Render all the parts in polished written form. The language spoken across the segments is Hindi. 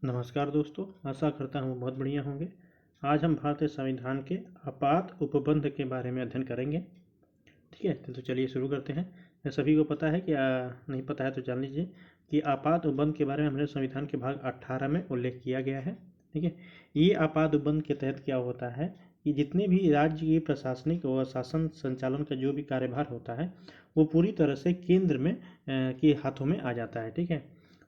नमस्कार दोस्तों, आशा करता हूँ बहुत बढ़िया होंगे। आज हम भारतीय संविधान के आपात उपबंध के बारे में अध्ययन करेंगे। ठीक है, तो चलिए शुरू करते हैं। यह सभी को पता है कि नहीं पता है तो जान लीजिए कि आपात उपबंध के बारे में हमारे संविधान के भाग 18 में उल्लेख किया गया है। ठीक है, ये आपात उपबंध के तहत क्या होता है कि जितने भी राज्य की प्रशासनिक और शासन संचालन का जो भी कार्यभार होता है वो पूरी तरह से केंद्र में के हाथों में आ जाता है। ठीक है,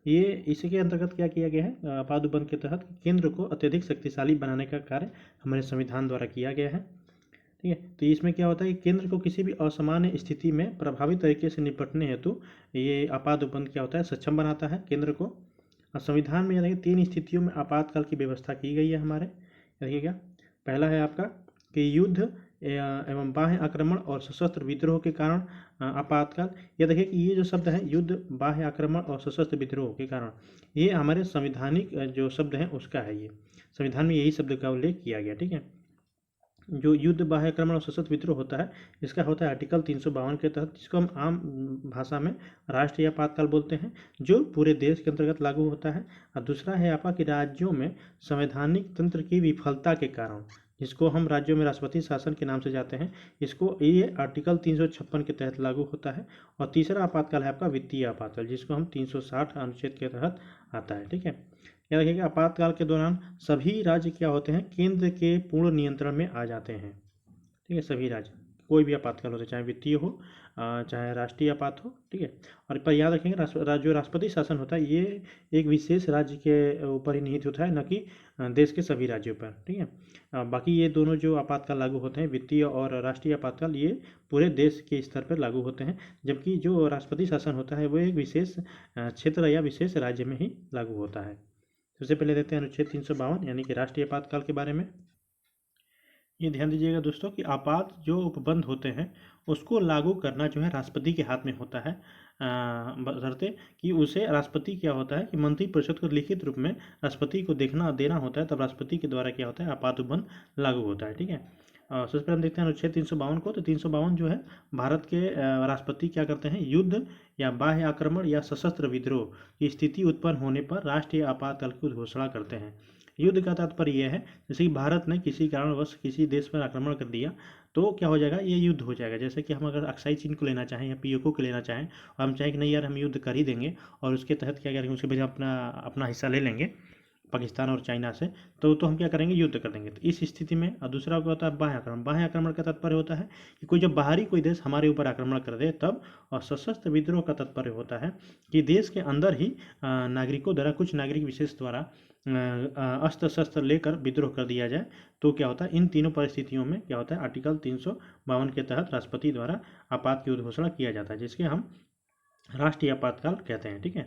ये इसी के अंतर्गत क्या किया गया है, आपात उपबंध के तहत केंद्र को अत्यधिक शक्तिशाली बनाने का कार्य हमारे संविधान द्वारा किया गया है। ठीक है, तो इसमें क्या होता है कि केंद्र को किसी भी असामान्य स्थिति में प्रभावी तरीके से निपटने हेतु ये आपात उपबंध क्या होता है, सक्षम बनाता है केंद्र को। और संविधान में देखिए 3 स्थितियों में आपातकाल की व्यवस्था की गई है हमारे। देखिए क्या पहला है आपका कि युद्ध एवं बाह्य आक्रमण और सशस्त्र विद्रोह के कारण आपातकाल। यह देखिए कि ये जो शब्द है युद्ध, बाह्य आक्रमण और सशस्त्र विद्रोह के कारण, ये हमारे संविधानिक जो शब्द हैं उसका है। ये संविधान में यही शब्द का उल्लेख किया गया। ठीक है, जो युद्ध, बाह्य आक्रमण और सशस्त्र विद्रोह होता है इसका होता है आर्टिकल 352 के तहत, जिसको हम आम भाषा में राष्ट्रीय आपातकाल बोलते हैं, जो पूरे देश के अंतर्गत लागू होता है। और दूसरा है आपका कि राज्यों में संवैधानिक तंत्र की विफलता के कारण, जिसको हम राज्यों में राष्ट्रपति शासन के नाम से जाते हैं, इसको ये आर्टिकल 356 के तहत लागू होता है। और तीसरा आपातकाल है आपका वित्तीय आपातकाल, जिसको हम 360 अनुच्छेद के तहत आता है। ठीक है, याद रखिएगा आपातकाल के दौरान सभी राज्य क्या होते हैं, केंद्र के पूर्ण नियंत्रण में आ जाते हैं। ठीक है, सभी राज्य, कोई भी आपातकाल होता है, चाहे वित्तीय हो चाहे राष्ट्रीय आपात हो। ठीक है, और पर याद रखेंगे जो राष्ट्रपति शासन होता है ये एक विशेष राज्य के ऊपर ही निहित होता है, न कि देश के सभी राज्यों पर। ठीक है, बाकी ये दोनों जो आपातकाल लागू होते हैं, वित्तीय और राष्ट्रीय आपातकाल, ये पूरे देश के स्तर पर लागू होते हैं, जबकि जो राष्ट्रपति शासन होता है वो एक विशेष क्षेत्र या विशेष राज्य में ही लागू होता है। सबसे पहले देखते हैं अनुच्छेद 352 यानी कि राष्ट्रीय आपातकाल के बारे में। ये ध्यान दीजिएगा दोस्तों कि आपात जो उपबंध होते हैं उसको लागू करना जो है राष्ट्रपति के हाथ में होता है, बशर्ते कि उसे राष्ट्रपति क्या होता है कि मंत्रिपरिषद को लिखित रूप में राष्ट्रपति को देखना देना होता है, तब राष्ट्रपति के द्वारा क्या होता है आपात उपबंध लागू होता है। ठीक है, सबसे पहले हम देखते हैं अनुच्छेद 352 को। तो 352 जो है भारत के राष्ट्रपति क्या करते हैं, युद्ध या बाह्य आक्रमण या सशस्त्र विद्रोह की स्थिति उत्पन्न होने पर राष्ट्रीय आपातकाल की घोषणा करते हैं। युद्ध का तात्पर्य यह है जैसे कि भारत ने किसी कारणवश किसी देश पर आक्रमण कर दिया तो क्या हो जाएगा, ये युद्ध हो जाएगा। जैसे कि हम अगर अक्साई चीन को लेना चाहें या पीओके को लेना चाहें और हम चाहें कि नहीं यार हम युद्ध कर ही देंगे और उसके तहत क्या करेंगे, उसके बजाय अपना अपना हिस्सा ले लेंगे पाकिस्तान और चाइना से, तो हम क्या करेंगे, युद्ध कर देंगे। तो इस स्थिति में, और दूसरा क्या होता है बाह्य आक्रमण। बाह्य आक्रमण का तात्पर्य होता है कि कोई जब बाहरी कोई देश हमारे ऊपर आक्रमण कर दे तब। और सशस्त्र विद्रोह का तात्पर्य होता है कि देश के अंदर ही नागरिकों द्वारा, कुछ नागरिक विशेष द्वारा अस्त्र शस्त्र लेकर विद्रोह कर दिया जाए। तो क्या होता है, इन तीनों परिस्थितियों में क्या होता है आर्टिकल 352 के तहत राष्ट्रपति द्वारा आपात की घोषणा किया जाता है, जिसके हम राष्ट्रीय आपातकाल कहते हैं। ठीक है,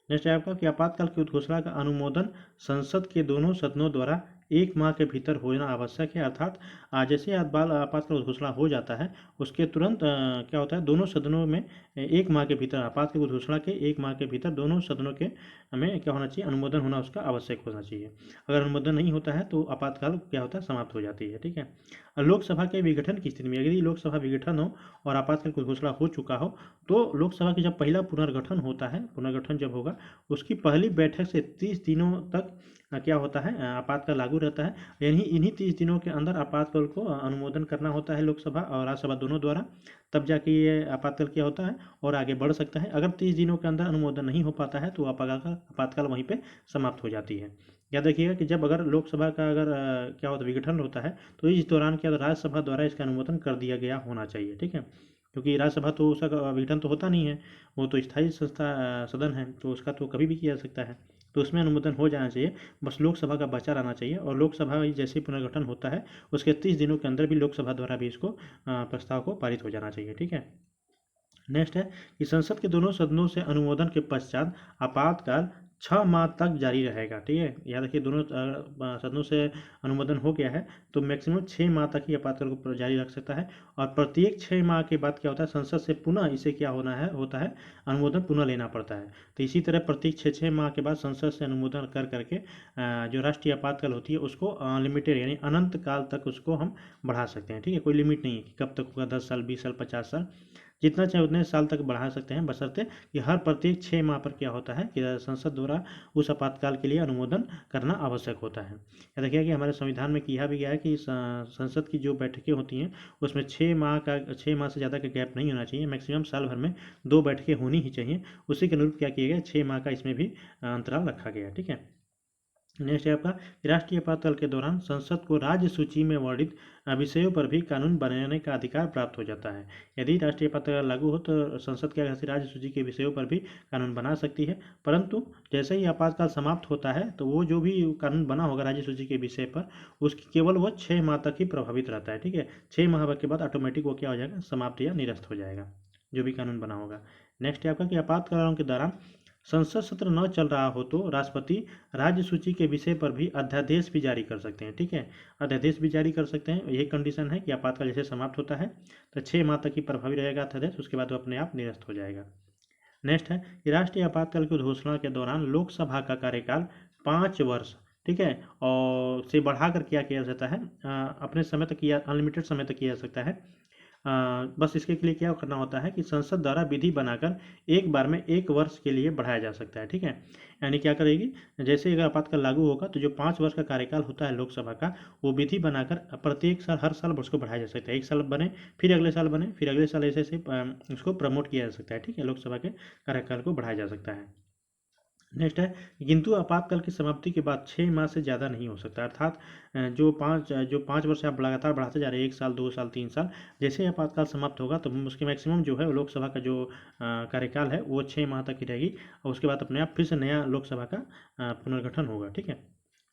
नेक्स्ट है आपका कि आपातकाल की उद्घोषणा का अनुमोदन संसद के दोनों सदनों द्वारा 1 माह के भीतर होना आवश्यक है। अर्थात जैसे आपातकाल घोषणा हो जाता है उसके तुरंत क्या होता है, दोनों सदनों में 1 माह के भीतर, आपातकाल घोषणा के 1 माह के भीतर दोनों सदनों के में क्या होना चाहिए, अनुमोदन होना उसका आवश्यक होना चाहिए। अगर अनुमोदन नहीं होता है तो आपातकाल क्या होता है, समाप्त हो जाती है। ठीक है, लोकसभा के विघटन की स्थिति में, यदि लोकसभा विघटन हो और आपातकाल की घोषणा हो चुका हो, तो लोकसभा की जब पहला पुनर्गठन होता है, पुनर्गठन जब होगा उसकी पहली बैठक से 30 दिनों तक क्या होता है, आपातकाल लागू रहता है। यानी इन्हीं 30 दिनों के अंदर आपातकाल को अनुमोदन करना होता है लोकसभा और राज्यसभा दोनों द्वारा, तब जाके ये आपातकाल क्या होता है और आगे बढ़ सकता है। अगर 30 दिनों के अंदर अनुमोदन नहीं हो पाता है तो आपातकाल वहीं पे समाप्त हो जाती है। याद रखिएगा कि जब अगर लोकसभा का अगर क्या होता है विघटन होता है तो इस दौरान क्या राज्यसभा द्वारा इसका अनुमोदन कर दिया गया होना चाहिए। ठीक है, क्योंकि राज्यसभा तो उसका विघटन तो होता नहीं है, वो तो स्थायी संस्था सदन है, तो उसका तो कभी भी किया जा सकता है, तो उसमें अनुमोदन हो जाना चाहिए। बस लोकसभा का बचा रहना चाहिए और लोकसभा जैसे ही पुनर्गठन होता है उसके 30 दिनों के अंदर भी लोकसभा द्वारा भी इसको प्रस्ताव को पारित हो जाना चाहिए। ठीक है, नेक्स्ट है कि संसद के दोनों सदनों से अनुमोदन के पश्चात आपातकाल 6 माह तक जारी रहेगा। ठीक है, याद रखिए दोनों सदनों से अनुमोदन हो गया है तो मैक्सिमम 6 माह तक ही आपातकाल को जारी रख सकता है। और प्रत्येक 6 माह के बाद क्या होता है, संसद से पुनः इसे क्या होता है अनुमोदन पुनः लेना पड़ता है। तो इसी तरह प्रत्येक 6 माह के बाद संसद से अनुमोदन कर करके जो राष्ट्रीय आपातकाल होती है उसको अनलिमिटेड यानी अनंत काल तक उसको हम बढ़ा सकते हैं। ठीक है, कोई लिमिट नहीं है कि कब तक होगा, 10 साल, 20 साल, 50 साल, जितना चाहे उतने साल तक बढ़ा सकते हैं, बशर्ते कि हर प्रत्येक 6 माह पर क्या होता है कि संसद द्वारा उस आपातकाल के लिए अनुमोदन करना आवश्यक होता है। या देखिए कि हमारे संविधान में किया भी गया है कि संसद की जो बैठकें होती हैं उसमें 6 माह से ज़्यादा का गैप नहीं होना चाहिए, मैक्सिमम साल भर में 2 बैठकें होनी ही चाहिए। उसी के अनुरूप क्या किया गया, 6 माह का इसमें भी अंतराल रखा गया। ठीक है। नेक्स्ट है आपका, राष्ट्रीय आपातकाल के दौरान संसद को राज्य सूची में वर्णित विषयों पर भी कानून बनाने का अधिकार प्राप्त हो जाता है। यदि राष्ट्रीय आपातकाल लागू हो तो संसद क्या राज्य सूची के विषयों पर भी कानून बना सकती है, परंतु जैसे ही आपातकाल समाप्त होता है तो वो जो भी कानून बना होगा राज्य सूची के विषय पर, उसकी केवल वो 6 माह तक ही प्रभावित रहता है। ठीक है, 6 माह के बाद ऑटोमेटिक वो क्या हो जाएगा, समाप्त या निरस्त हो जाएगा जो भी कानून बना होगा। नेक्स्ट है आपका कि आपातकालों के दौरान संसद सत्र न चल रहा हो तो राष्ट्रपति राज्य सूची के विषय पर भी अध्यादेश भी जारी कर सकते हैं। ठीक है, अध्यादेश भी जारी कर सकते हैं। यही कंडीशन है कि आपातकाल जैसे समाप्त होता है तो 6 माह तक ही प्रभावी रहेगा अध्यादेश, उसके बाद वो अपने आप निरस्त हो जाएगा। नेक्स्ट है कि राष्ट्रीय आपातकाल की घोषणा के दौरान लोकसभा का कार्यकाल 5 वर्ष, ठीक है, और से बढ़ाकर क्या किया जाता है, अपने समय तक किया, अनलिमिटेड समय तक किया जा सकता है। बस इसके लिए क्या करना होता है कि संसद द्वारा विधि बनाकर एक बार में 1 वर्ष के लिए बढ़ाया जा सकता है। ठीक है, यानी क्या करेगी, जैसे अगर आपातकाल लागू होगा तो जो 5 वर्ष का कार्यकाल होता है लोकसभा का, वो विधि बनाकर प्रत्येक साल, हर साल उसको बढ़ाया जा सकता है। 1 साल बने, फिर अगले साल बने, फिर अगले साल, ऐसे ऐसे उसको प्रमोट किया जा सकता है। ठीक है, लोकसभा के कार्यकाल को बढ़ाया जा सकता है। नेक्स्ट है, किंतु आपातकाल की समाप्ति के बाद 6 माह से ज़्यादा नहीं हो सकता, अर्थात जो पाँच वर्ष आप लगातार बढ़ाते जा रहे हैं, 1 साल, 2 साल, 3 साल, जैसे ही आपातकाल समाप्त होगा तो उसके मैक्सिमम जो है लोकसभा का जो कार्यकाल है वो 6 माह तक ही रहेगी, और उसके बाद अपने आप फिर से नया लोकसभा का पुनर्गठन होगा। ठीक है।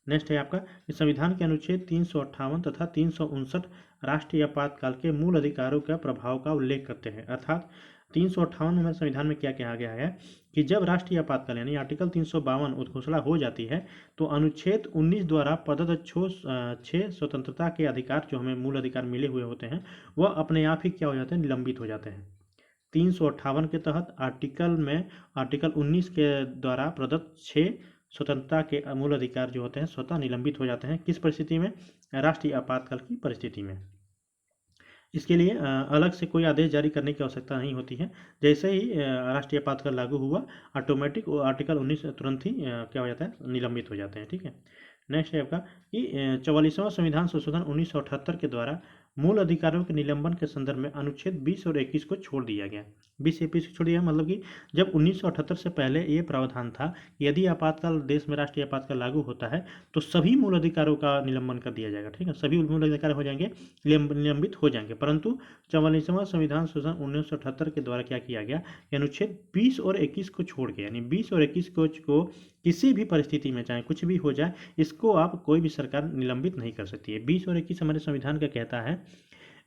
नेक्स्ट है आपका कि संविधान के अनुच्छेद 358 तथा 359 राष्ट्रीय आपातकाल के मूल अधिकारों का प्रभाव का उल्लेख करते हैं, अर्थात 358 में हमारे संविधान में क्या कहा गया है कि जब राष्ट्रीय आपातकाल यानी आर्टिकल 352 उद्घोषणा हो जाती है तो अनुच्छेद 19 द्वारा प्रदत्त 6 स्वतंत्रता के अधिकार, जो हमें मूल अधिकार मिले हुए होते हैं, वह अपने आप ही क्या हो जाते हैं, निलंबित हो जाते हैं। 358 के तहत आर्टिकल 19 के द्वारा प्रदत्त 6 स्वतंत्रता के मूल अधिकार जो होते हैं स्वतः निलंबित हो जाते हैं। किस परिस्थिति में, राष्ट्रीय आपातकाल की परिस्थिति में। इसके लिए अलग से कोई आदेश जारी करने की आवश्यकता नहीं होती है। जैसे ही राष्ट्रीय आपातकाल लागू हुआ, ऑटोमेटिक आर्टिकल 19 तुरंत ही क्या हो जाता है, निलंबित हो जाते हैं। ठीक है। नेक्स्ट है आपका कि 44वां संविधान संशोधन 1978 के द्वारा मूल अधिकारों के निलंबन के संदर्भ में अनुच्छेद 20 और 21 को छोड़ दिया गया। 20-21 को छोड़ दिया, मतलब कि जब 1978 से पहले ये प्रावधान था कि यदि आपातकाल, देश में राष्ट्रीय आपातकाल लागू होता है तो सभी मूल अधिकारों का निलंबन कर दिया जाएगा। ठीक है, सभी मूल अधिकार हो जाएंगे, निलंबित हो जाएंगे। परंतु 44वां संविधान संशोधन 1978 के द्वारा क्या किया गया कि अनुच्छेद 20 और 21 को छोड़ के, यानी 20 और 21 को किसी भी परिस्थिति में, चाहे कुछ भी हो जाए, इसको आप कोई भी सरकार निलंबित नहीं कर सकती है। 20 और 21 हमारे संविधान का कहता है।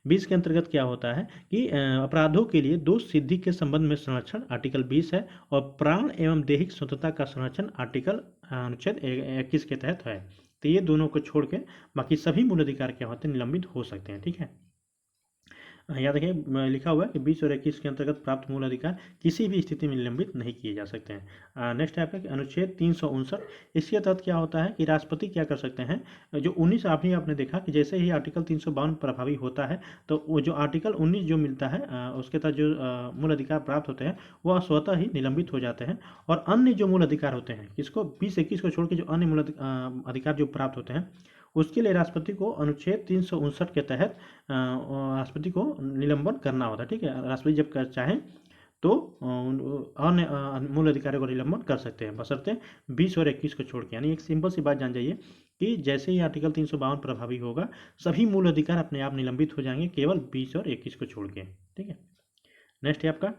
20 के अंतर्गत क्या होता है कि अपराधों के लिए दोष सिद्धि के संबंध में संरक्षण आर्टिकल 20 है, और प्राण एवं दैहिक स्वतंत्रता का संरक्षण आर्टिकल अनुच्छेद 21 के तहत है। तो ये दोनों को छोड़ के बाकी सभी मूल अधिकार क्या होते हैं, निलंबित हो सकते हैं। ठीक है, याद रखिए लिखा हुआ है कि 20 और 21 के अंतर्गत प्राप्त मूल अधिकार किसी भी स्थिति में निलंबित नहीं किए जा सकते हैं। नेक्स्ट है आपका अनुच्छेद 359। इसके तहत क्या होता है कि राष्ट्रपति क्या कर सकते हैं, जो 19 आपने देखा कि जैसे ही आर्टिकल 352 प्रभावी होता है तो वो जो आर्टिकल 19 जो मिलता है उसके तहत जो मूल अधिकार प्राप्त होते हैं वह स्वतः ही निलंबित हो जाते हैं, और अन्य जो मूल अधिकार होते हैं, इसको 20-21 को छोड़ के जो अन्य मूल अधिकार जो प्राप्त होते हैं उसके लिए राष्ट्रपति को अनुच्छेद 359 के तहत राष्ट्रपति को निलंबन करना होता है। ठीक है, राष्ट्रपति जब कर चाहें तो अन्य मूल अधिकारियों को निलंबन कर सकते हैं, बशर्ते 20 और 21 को छोड़ के। यानी एक सिंपल सी बात जान जाइए कि जैसे ही आर्टिकल 352 प्रभावी होगा सभी मूल अधिकार अपने आप निलंबित हो जाएंगे, केवल 20 और 21 को छोड़ के। ठीक है। नेक्स्ट है आपका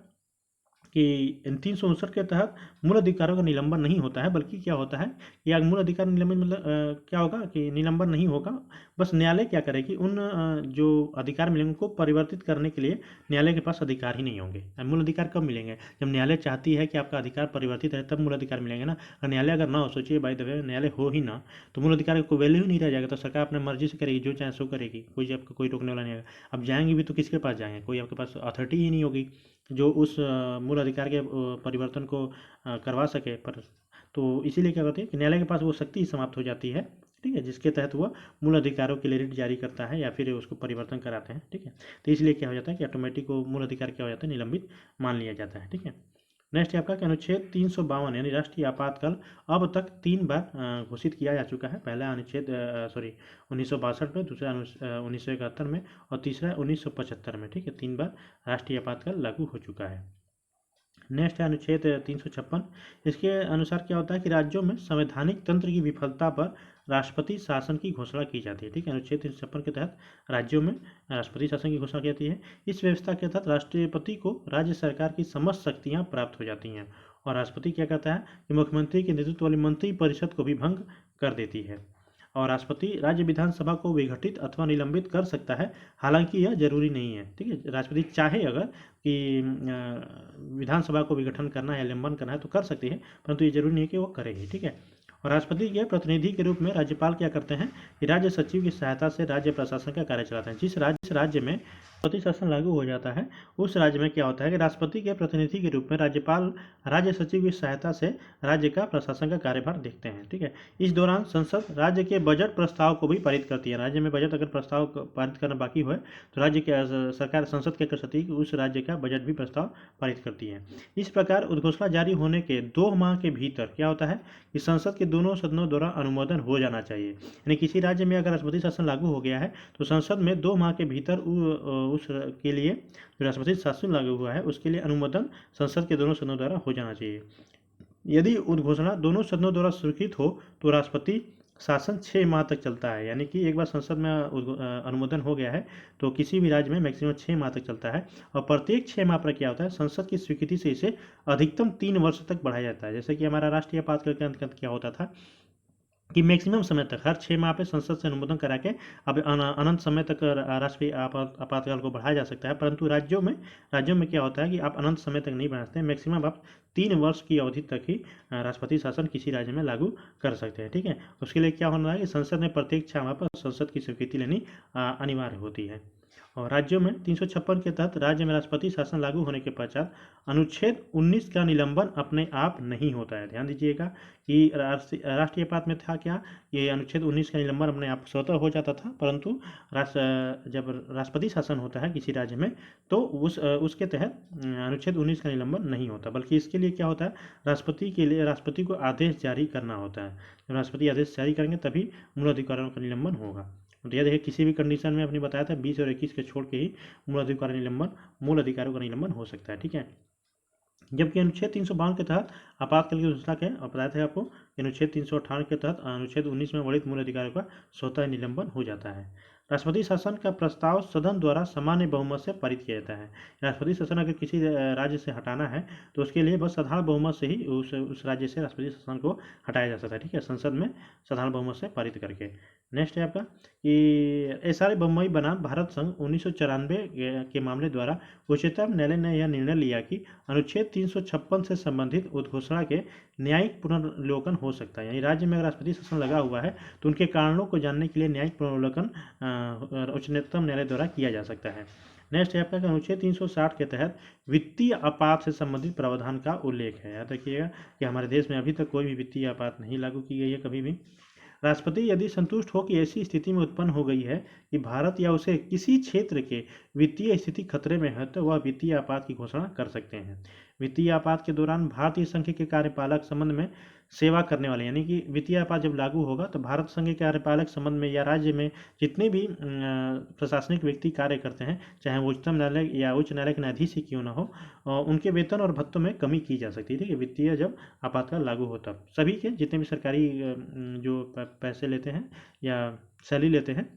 कि 359 के तहत मूल अधिकारों का निलंबन नहीं होता है, बल्कि क्या होता है या मूल अधिकार निलंबन मतलब क्या होगा कि निलंबन नहीं होगा, बस न्यायालय क्या करेगी, उन जो अधिकार मिलेंगे उनको परिवर्तित करने के लिए न्यायालय के पास अधिकार ही नहीं होंगे। मूल अधिकार कब मिलेंगे, जब न्यायालय चाहती है कि आपका अधिकार परिवर्तित है, तब मूल अधिकार मिलेंगे ना। और न्यायालय अगर ना हो, सोचिए बाय द वे न्यायालय हो ही ना, तो मूल अधिकार को वैल्यू ही नहीं रह जाएगा, तो सरकार अपने मर्जी से करेगी, जो चाहे सो करेगी, कोई आपको कोई रोकने वाला नहीं आएगा। अब जाएंगे भी तो किसके पास जाएंगे, कोई आपके पास अथॉरिटी ही नहीं होगी जो उस मूल अधिकार के परिवर्तन को करवा सके। पर तो इसीलिए क्या करते हैं कि न्यायालय के पास वो शक्ति समाप्त हो जाती है ठीक है, जिसके तहत वह मूल अधिकारों के लिए रिट जारी करता है या फिर उसको परिवर्तन कराते हैं। ठीक है, तो इसलिए क्या हो जाता है कि ऑटोमेटिक वो मूल अधिकार क्या हो जाता है, निलंबित मान लिया जाता है। ठीक है, नेक्स्ट है आपका कि अनुच्छेद 352 यानी राष्ट्रीय आपातकाल अब तक 3 बार घोषित किया जा चुका है। पहला अनुच्छेद 1962 में, दूसरा 1971 में और तीसरा 1975 में। ठीक है, 3 बार राष्ट्रीय आपातकाल लागू हो चुका है। नेक्स्ट है अनुच्छेद 356। इसके अनुसार क्या होता है कि राज्यों में संवैधानिक तंत्र की विफलता पर राष्ट्रपति शासन की घोषणा की जाती है। ठीक है, अनुच्छेद 356 के तहत राज्यों में राष्ट्रपति शासन की घोषणा की जाती है। इस व्यवस्था के तहत राष्ट्रपति को राज्य सरकार की समस्त शक्तियां प्राप्त हो जाती हैं और राष्ट्रपति क्या कहता है कि मुख्यमंत्री के नेतृत्व वाली मंत्री परिषद को भी भंग कर देती है और राष्ट्रपति राज्य विधानसभा को विघटित अथवा निलंबित कर सकता है। हालांकि यह जरूरी नहीं है। ठीक है, राष्ट्रपति चाहे अगर कि विधानसभा को विघटन करना है या निलंबन करना है तो कर सकती है, परंतु ये जरूरी नहीं है कि वो करे ही। ठीक है, और राष्ट्रपति के प्रतिनिधि के रूप में राज्यपाल क्या करते हैं कि राज्य सचिव की सहायता से राज्य प्रशासन का कार्य चलाते हैं। जिस राज्य में राष्ट्रपति शासन लागू हो जाता है उस राज्य में क्या होता है कि राष्ट्रपति के प्रतिनिधि के रूप में राज्यपाल राज्य सचिव की सहायता से राज्य का प्रशासन का कार्यभार देखते हैं। ठीक है, इस दौरान संसद राज्य के बजट प्रस्ताव को भी पारित करती है। राज्य में बजट अगर प्रस्ताव पारित करना बाकी हो तो राज्य के सरकार संसद क्या कर सकती है कि उस राज्य का बजट भी प्रस्ताव पारित करती है। इस प्रकार उद्घोषणा जारी होने के 2 माह के भीतर क्या होता है कि संसद के दोनों सदनों द्वारा अनुमोदन हो जाना चाहिए। यानी किसी राज्य में अगर राष्ट्रपति शासन लागू हो गया है तो संसद में 2 माह के भीतर उस के लिए जो राष्ट्रपति शासन लागू हुआ है उसके लिए अनुमोदन संसद के दोनों सदनों द्वारा हो जाना चाहिए। यदि उद्घोषणा दोनों सदनों द्वारा स्वीकृत हो तो राष्ट्रपति शासन 6 माह तक चलता है। यानी कि एक बार संसद में अनुमोदन हो गया है तो किसी भी राज्य में मैक्सिमम 6 माह तक चलता है और प्रत्येक 6 माह पर क्या होता है संसद की स्वीकृति से इसे अधिकतम 3 वर्ष तक बढ़ाया जाता है। जैसे कि हमारा राष्ट्रीय आपातकाल के अंतर्गत क्या होता था कि मैक्सिमम समय तक हर 6 माह पे संसद से अनुमोदन करा के अब अनंत समय तक राष्ट्रीय आपातकाल को बढ़ाया जा सकता है, परंतु राज्यों में क्या होता है कि आप अनंत समय तक नहीं बढ़ा सकते, मैक्सिमम आप 3 वर्ष की अवधि तक ही राष्ट्रपति शासन किसी राज्य में लागू कर सकते हैं। ठीक है, उसके लिए क्या होना है कि संसद ने प्रत्येक 6 माह पर संसद की स्वीकृति लेनी अनिवार्य होती है। और राज्यों में 356 के तहत राज्य में राष्ट्रपति शासन लागू होने के पश्चात अनुच्छेद 19 का निलंबन अपने आप नहीं होता है। ध्यान दीजिएगा कि राष्ट्रीय आपात में था क्या, ये अनुच्छेद 19 का निलंबन अपने आप स्वतः हो जाता था, परंतु जब राष्ट्रपति शासन होता है किसी राज्य में तो उसके तहत अनुच्छेद 19 का निलंबन नहीं होता, बल्कि इसके लिए क्या होता है राष्ट्रपति को आदेश जारी करना होता है। जब राष्ट्रपति आदेश जारी करेंगे तभी मूल अधिकारों का निलंबन होगा। तो यह देखिए किसी भी कंडीशन में आपने बताया था 20 और 21 के छोड़ के ही मूल अधिकारों का निलंबन हो सकता है। ठीक है, जबकि अनुच्छेद 352 के तहत आपातकाल की घोषणा के बताया था आपको अनुच्छेद 358 के तहत अनुच्छेद 19 में वर्णित मूल अधिकारों का स्वतः निलंबन हो जाता है। राष्ट्रपति शासन का प्रस्ताव सदन द्वारा सामान्य बहुमत से पारित किया जाता है। राष्ट्रपति शासन अगर किसी राज्य से हटाना है तो उसके लिए बस साधारण बहुमत से ही उस राज्य से राष्ट्रपति शासन को हटाया जा सकता है। ठीक है, संसद में साधारण बहुमत से पारित करके। नेक्स्ट है आपका कि एसआर बम्बई बनाम भारत संघ 1994 के मामले द्वारा उच्चतम न्यायालय ने यह निर्णय लिया कि अनुच्छेद 356 से संबंधित उद्घोषणा के न्यायिक पुनर्विलोकन हो सकता है। यानी राज्य में अगर राष्ट्रपति शासन लगा हुआ है तो उनके कारणों को जानने के लिए न्यायिक पुनर्विलोकन उच्चतम न्यायालय द्वारा किया जा सकता है। नेक्स्ट है आपका अनुच्छेद 360 के तहत वित्तीय आपात से संबंधित प्रावधान का उल्लेख है। याद रखिएगा कि हमारे देश में अभी तक कोई भी वित्तीय आपात नहीं लागू की गई है कभी भी। राष्ट्रपति यदि संतुष्ट हो कि ऐसी स्थिति में उत्पन्न हो गई है कि भारत या उसे किसी क्षेत्र के वित्तीय स्थिति खतरे में है तो वह वित्तीय आपात की घोषणा कर सकते हैं। वित्तीय आपात के दौरान भारतीय संघ के कार्यपालक संबंध में सेवा करने वाले, यानी कि वित्तीय आपात जब लागू होगा तो भारत संघ के कार्यपालक संबंध में या राज्य में जितने भी प्रशासनिक व्यक्ति कार्य करते हैं, चाहे वो उच्चतम न्यायालय या उच्च न्यायालय के न्यायाधीश ही क्यों ना हो, उनके वेतन और भत्तों में कमी की जा सकती है। ठीक है, वित्तीय जब आपातकाल लागू होता सभी के जितने भी सरकारी जो पैसे लेते हैं या सैलरी लेते हैं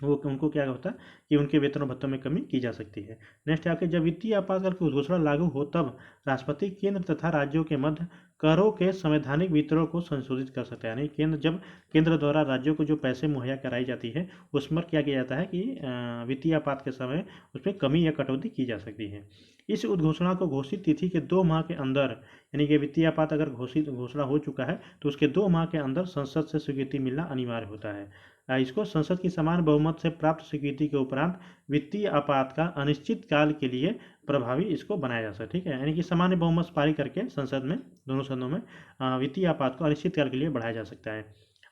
वो उनको क्या होता है कि उनके वेतन और भत्तों में कमी की जा सकती है। नेक्स्ट आके जब वित्तीय आपातकाल की घोषणा लागू हो तब राष्ट्रपति केंद्र तथा राज्यों के मध्य करों के संवैधानिक वितरण को संशोधित कर सकता है। यानी केंद्र द्वारा राज्यों को जो पैसे मुहैया कराई जाती है उस पर क्या किया जाता है कि वित्तीय आपात के समय उसमें कमी या कटौती की जा सकती है। इस उद्घोषणा को घोषित तिथि के 2 माह के अंदर, यानी कि वित्तीय आपात अगर घोषणा हो चुका है तो उसके 2 माह के अंदर संसद से स्वीकृति मिलना अनिवार्य होता है। इसको संसद की समान बहुमत से प्राप्त स्वीकृति के उपरांत वित्तीय आपात का अनिश्चित काल के लिए प्रभावी इसको बनाया जा सकता है। ठीक है, यानी कि सामान्य बहुमत पारित करके संसद में दोनों सदनों में वित्तीय आपात को अनिश्चित काल के लिए बढ़ाया जा सकता है।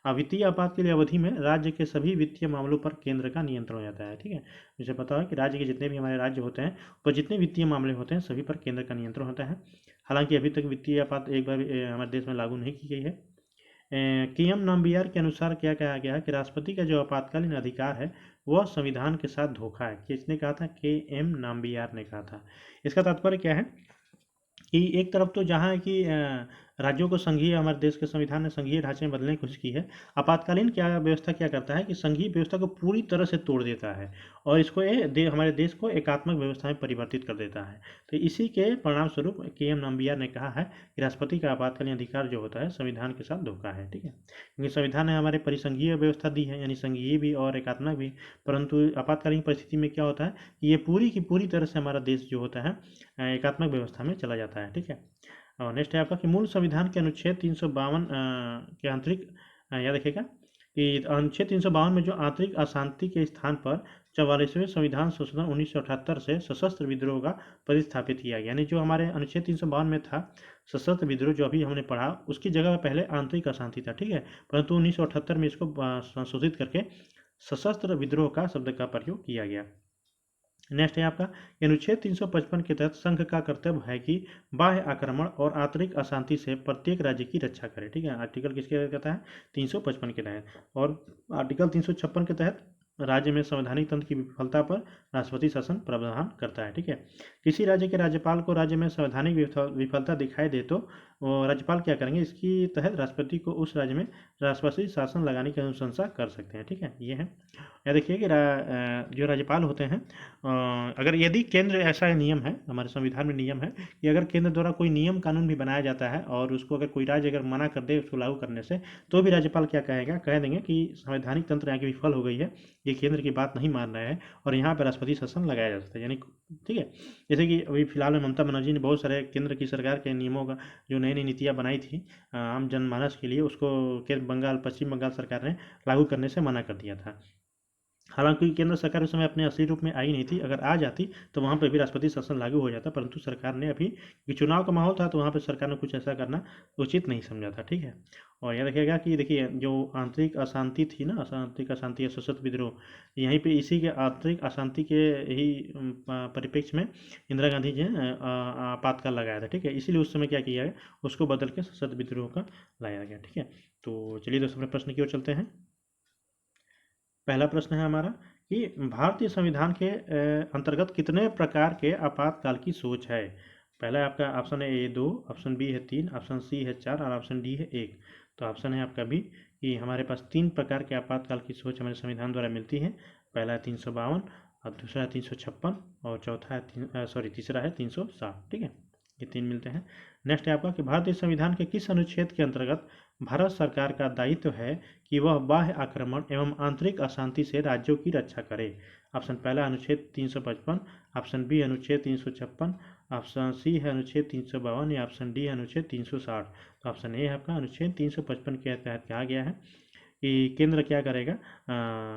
वित्तीय आपातकालीन अवधि में राज्य के सभी वित्तीय मामलों पर केंद्र का नियंत्रण हो जाता है। ठीक है, मुझे पता है कि राज्य के जितने भी हमारे राज्य होते हैं पर जितने वित्तीय मामले होते हैं सभी पर केंद्र का नियंत्रण होता है। हालांकि अभी तक वित्तीय आपात एक बार भी हमारे देश में लागू नहीं की गई है। केएम नाम्बियार के अनुसार क्या कहा गया है कि राष्ट्रपति का जो आपातकालीन अधिकार है वह संविधान के साथ धोखा है। किसने कहा था? केएम नाम्बियार ने कहा था। इसका तात्पर्य क्या है कि एक तरफ तो जहाँ है कि राज्यों को संघीय, हमारे देश के संविधान ने संघीय ढांचे में बदलने की कोशिश की है। आपातकालीन क्या व्यवस्था क्या करता है कि संघीय व्यवस्था को पूरी तरह से तोड़ देता है और इसको हमारे देश को एकात्मक व्यवस्था में परिवर्तित कर देता है। तो इसी के परिणाम स्वरूप केएम नाम्बियार ने कहा है कि राष्ट्रपति का आपातकालीन अधिकार जो होता है संविधान के साथ धोखा है। ठीक है, क्योंकि संविधान ने हमारे परिसंघीय व्यवस्था दी है, यानी संघीय भी और एकात्मक भी, परंतु आपातकालीन परिस्थिति में क्या होता है कि ये पूरी की पूरी तरह से हमारा देश जो होता है एकात्मक व्यवस्था में चला जाता है। ठीक है, और नेक्स्ट है आपका कि मूल संविधान के अनुच्छेद 352 के आंतरिक याद रखिएगा कि अनुच्छेद 352 में जो आंतरिक अशांति के स्थान पर 44वें संविधान संशोधन 1978 से सशस्त्र विद्रोह का प्रतिस्थापित किया गया। यानी जो हमारे अनुच्छेद 352 में था सशस्त्र विद्रोह जो अभी हमने पढ़ा, उसकी जगह पहले आंतरिक अशांति था। ठीक है, परंतु 1978 में इसको संशोधित करके सशस्त्र विद्रोह का शब्द का प्रयोग किया गया। नेक्स्ट है आपका अनुच्छेद 355 के तहत संघ का कर्तव्य है कि बाह्य आक्रमण और आंतरिक अशांति से प्रत्येक राज्य की रक्षा करे। ठीक है, आर्टिकल किसके तहत कहता है? 355 के तहत। और आर्टिकल 356 के तहत राज्य में संवैधानिक तंत्र की विफलता पर राष्ट्रपति शासन प्रावधान करता है। ठीक है, किसी राज्य के राज्यपाल को राज्य में संवैधानिक विफलता दिखाई दे तो राज्यपाल क्या करेंगे? इसके तहत राष्ट्रपति को उस राज्य में राष्ट्रपति शासन लगाने की अनुशंसा कर सकते हैं। ठीक है, ये है। या देखिए कि जो राज्यपाल होते हैं अगर यदि केंद्र, ऐसा नियम है हमारे संविधान में, नियम है कि अगर केंद्र द्वारा कोई नियम कानून भी बनाया जाता है और उसको अगर कोई राज्य अगर मना कर दे उसको लागू करने से, तो भी राज्यपाल क्या कहेगा? कह देंगे कि संवैधानिक तंत्र यहाँ की विफल हो गई है, ये केंद्र की बात नहीं मान रहा है और यहाँ पर राष्ट्रपति शासन लगाया जा सकता है। यानी ठीक है, जैसे कि अभी फिलहाल में ममता बनर्जी ने बहुत सारे केंद्र की सरकार के नियमों का जो नई नई नीतियाँ बनाई थी आम जनमानस के लिए, उसको पश्चिम बंगाल सरकार ने लागू करने से मना कर दिया था। हालांकि केंद्र सरकार उस समय अपने असली रूप में आई नहीं थी, अगर आ जाती तो वहाँ पर भी राष्ट्रपति शासन लागू हो जाता, परंतु सरकार ने अभी चुनाव का माहौल था तो वहाँ पर सरकार ने कुछ ऐसा करना उचित नहीं समझा था। ठीक है, और याद रखिएगा कि देखिए जो आंतरिक अशांति थी ना, आंतरिक अशांति या सशस्त्र विद्रोह, यहीं पे इसी के आंतरिक अशांति के ही परिप्रेक्ष्य में इंदिरा गांधी जी ने आपातकाल लगाया था। ठीक है, इसीलिए उस समय क्या किया गया, उसको बदल के सशस्त्र विद्रोह का लाया गया। ठीक है, तो चलिए दोस्तों अपने प्रश्न की ओर चलते हैं। पहला प्रश्न है हमारा कि भारतीय संविधान के अंतर्गत कितने प्रकार के आपातकाल की सोच है? पहला आपका ऑप्शन है ए 2, ऑप्शन बी है 3, ऑप्शन सी है 4 और ऑप्शन डी है 1। तो ऑप्शन है आपका बी कि हमारे पास 3 प्रकार के आपातकाल की सोच हमारे संविधान द्वारा मिलती है। पहला है 352 और दूसरा है 356 और चौथा है तीसरा है 360। ठीक है, ये 3 मिलते हैं। नेक्स्ट है आपका कि भारतीय संविधान के किस अनुच्छेद के अंतर्गत भारत सरकार का दायित्व है कि वह बाह्य आक्रमण एवं आंतरिक अशांति से राज्यों की रक्षा करे? ऑप्शन पहला अनुच्छेद 355, ऑप्शन बी अनुच्छेद 356, ऑप्शन सी है अनुच्छेद 352 या ऑप्शन डी है अनुच्छेद 360। तो ऑप्शन ए है आपका अनुच्छेद 355 के तहत कहा गया है कि केंद्र क्या करेगा,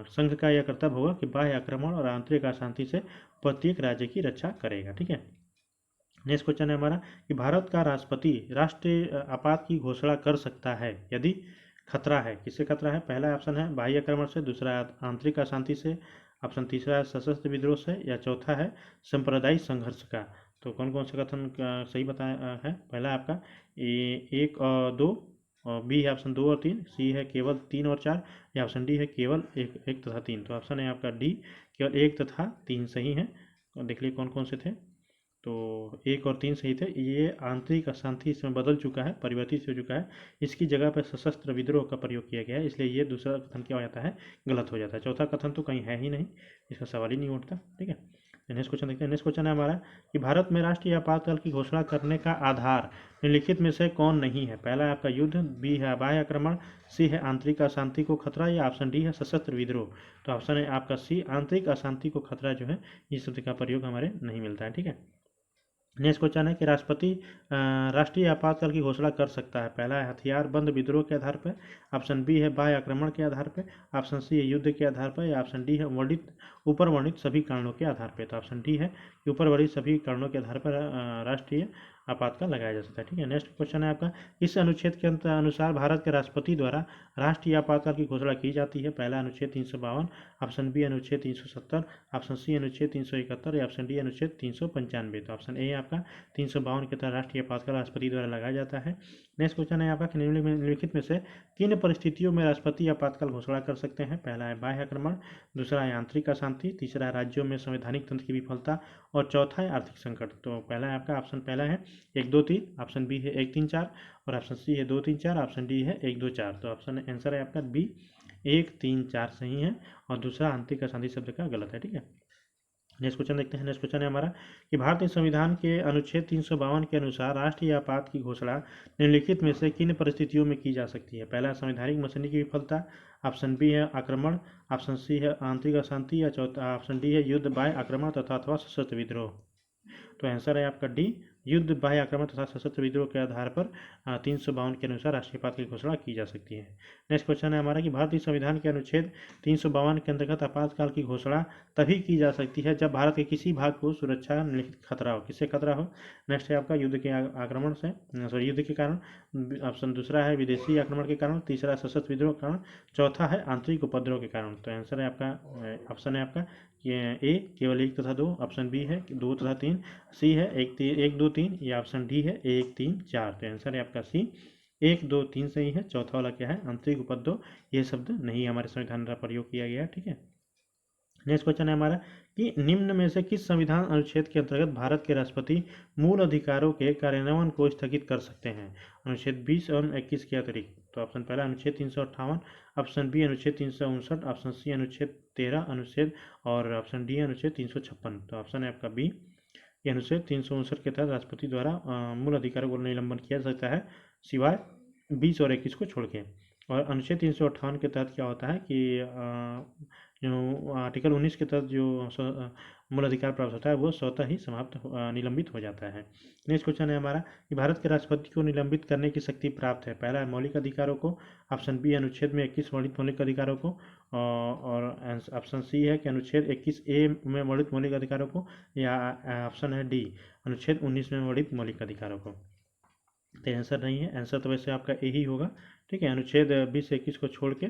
संघ का यह कर्तव्य होगा कि बाह्य आक्रमण और आंतरिक अशांति से प्रत्येक राज्य की रक्षा करेगा। ठीक है, नेक्स्ट क्वेश्चन है हमारा कि भारत का राष्ट्रपति राष्ट्रीय आपात की घोषणा कर सकता है यदि खतरा है। किससे खतरा है? पहला ऑप्शन है बाह्य आक्रमण से, दूसरा आंतरिक अशांति से, ऑप्शन तीसरा है सशस्त्र विद्रोह से, या चौथा है सांप्रदायिक संघर्ष का। तो कौन कौन सा कथन सही बताया है? पहला है आपका 1 और 2, और बी है ऑप्शन 2 और 3, सी है केवल 3 और 4, या ऑप्शन डी है केवल 1 तथा 3। तो ऑप्शन है आपका डी केवल 1 तथा 3 सही है। देख लीजिए कौन कौन से थे। तो 1 और 3 सही थे। ये आंतरिक अशांति इसमें बदल चुका है, परिवर्तित हो चुका है, इसकी जगह पर सशस्त्र विद्रोह का प्रयोग किया गया है, इसलिए ये दूसरा कथन क्या हो जाता है? गलत हो जाता है। चौथा कथन तो कहीं है ही नहीं, इसका सवाल ही नहीं उठता। ठीक है, नेक्स्ट क्वेश्चन देखते हैं। नेक्स्ट क्वेश्चन है हमारा कि भारत में राष्ट्रीय आपातकाल की घोषणा करने का आधार निम्नलिखित में से कौन नहीं है? पहला है आपका युद्ध, बी है बाह्य आक्रमण, सी है आंतरिक अशांति को खतरा, या ऑप्शन डी है सशस्त्र विद्रोह। तो ऑप्शन है आपका सी, आंतरिक अशांति को खतरा जो है इस शब्द का प्रयोग हमारे नहीं मिलता है। ठीक है, नेक्स्ट क्वेश्चन है कि राष्ट्रपति राष्ट्रीय आपातकाल की घोषणा कर सकता है। पहला है हथियार बंद विद्रोह के आधार पर, ऑप्शन बी है बाह्य आक्रमण के आधार पर, ऑप्शन सी है युद्ध के आधार पर, या ऑप्शन डी है ऊपर वर्णित सभी कारणों के आधार पर। तो ऑप्शन डी है कि ऊपर वर्णित सभी कारणों के आधार पर राष्ट्रीय आपातकाल लगाया जा सकता है। ठीक है, नेक्स्ट क्वेश्चन है आपका, इस अनुच्छेद के अनुसार भारत के राष्ट्रपति द्वारा राष्ट्रीय आपातकाल की घोषणा की जाती है। पहला अनुच्छेद 352, ऑप्शन बी अनुच्छेद 370, ऑप्शन सी अनुच्छेद 371 या ऑप्शन डी अनुच्छेद 395। तो ऑप्शन ए आपका 352 के तहत राष्ट्रीय आपातकाल राष्ट्रपति द्वारा लगाया जाता है। नेक्स्ट क्वेश्चन है आपका, निम्नलिखित में से किन परिस्थितियों में राष्ट्रपति आपातकाल घोषणा कर सकते हैं। पहला है बाह्य आक्रमण, दूसरा है आंतरिक अशांति, तीसरा है राज्यों में संवैधानिक तंत्र की विफलता और चौथा है आर्थिक संकट। तो पहला है आपका ऑप्शन पहला है 1 2 3, ऑप्शन बी है 1 3 4 और ऑप्शन सी है 2 3 4, ऑप्शन डी है 1 2 4। तो ऑप्शन आंसर है आपका बी 1 3 4 सही है और दूसरा आंतरिक अशांति शब्द का गलत है। ठीक है, नेक्स्ट क्वेश्चन देखते हैं। नेक्स्ट क्वेश्चन है हमारा कि भारतीय संविधान के अनुच्छेद 352 के अनुसार राष्ट्रीय आपात की घोषणा निम्नलिखित में से किन परिस्थितियों में की जा सकती है। पहला संवैधानिक मशीनरी की विफलता, ऑप्शन बी है आक्रमण, ऑप्शन सी है आंतरिक अशांति या चौथा ऑप्शन डी है युद्ध, बाह्य आक्रमण तथा अथवा सशस्त्र विद्रोह। तो आंसर है आपका डी युद्ध, बाह्य आक्रमण तथा सशस्त्र विद्रोह के आधार पर 352 के अनुसार राष्ट्रीय आपात की घोषणा की जा सकती है। नेक्स्ट क्वेश्चन है हमारा कि भारतीय संविधान के अनुच्छेद 352 के अंतर्गत आपातकाल की घोषणा तभी की जा सकती है जब भारत के किसी भाग को सुरक्षा निम्नलिखित खतरा हो। किससे खतरा हो? नेक्स्ट है आपका युद्ध के आक्रमण से, सॉरी युद्ध के कारण, ऑप्शन दूसरा है विदेशी आक्रमण के कारण, तीसरा सशस्त्र विद्रोह के कारण, चौथा है आंतरिक उपद्रव के कारण। तो आंसर है आपका ऑप्शन है आपका ए केवल 1 तथा 2, ऑप्शन बी है 2 तथा 3, सी है 1 2 3 या ऑप्शन डी है 1 3 4। तो आंसर है आपका सी 1 2 3 सही है। चौथा वाला क्या है? आंतरिक उपद्रव। ये शब्द नहीं हमारे संविधान द्वारा प्रयोग किया गया। ठीक है, नेक्स्ट क्वेश्चन है हमारा कि निम्न में से किस संविधान अनुच्छेद के अंतर्गत भारत के राष्ट्रपति मूल अधिकारों के कार्यान्वयन को स्थगित कर सकते हैं? अनुच्छेद 20 एवं 21 के अतिरिक्त। तो ऑप्शन पहला अनुच्छेद 358, ऑप्शन बी अनुच्छेद 359, ऑप्शन सी अनुच्छेद 13 अनुच्छेद और ऑप्शन डी अनुच्छेद 356। तो ऑप्शन है आपका बी, ये अनुच्छेद 359 के तहत राष्ट्रपति द्वारा मूल अधिकारों को निलंबन किया जा सकता है सिवाय 20 और 21 को छोड़ के। और अनुच्छेद 358 के तहत क्या होता है कि जो आर्टिकल 19 के तहत जो मूल अधिकार प्राप्त होता है वो स्वतः ही समाप्त निलंबित हो जाता है। नेक्स्ट क्वेश्चन है हमारा कि भारत के राष्ट्रपति को निलंबित करने की शक्ति प्राप्त है। पहला है मौलिक अधिकारों को, ऑप्शन बी अनुच्छेद में 21 वर्णित मौलिक अधिकारों को और ऑप्शन सी है कि अनुच्छेद 21A में वर्णित मौलिक अधिकारों को या ऑप्शन है डी अनुच्छेद 19 में वर्णित मौलिक अधिकारों को। तो आंसर नहीं है, आंसर तो वैसे आपका ए ही होगा। ठीक है, अनुच्छेद 20 से 21 को छोड़ के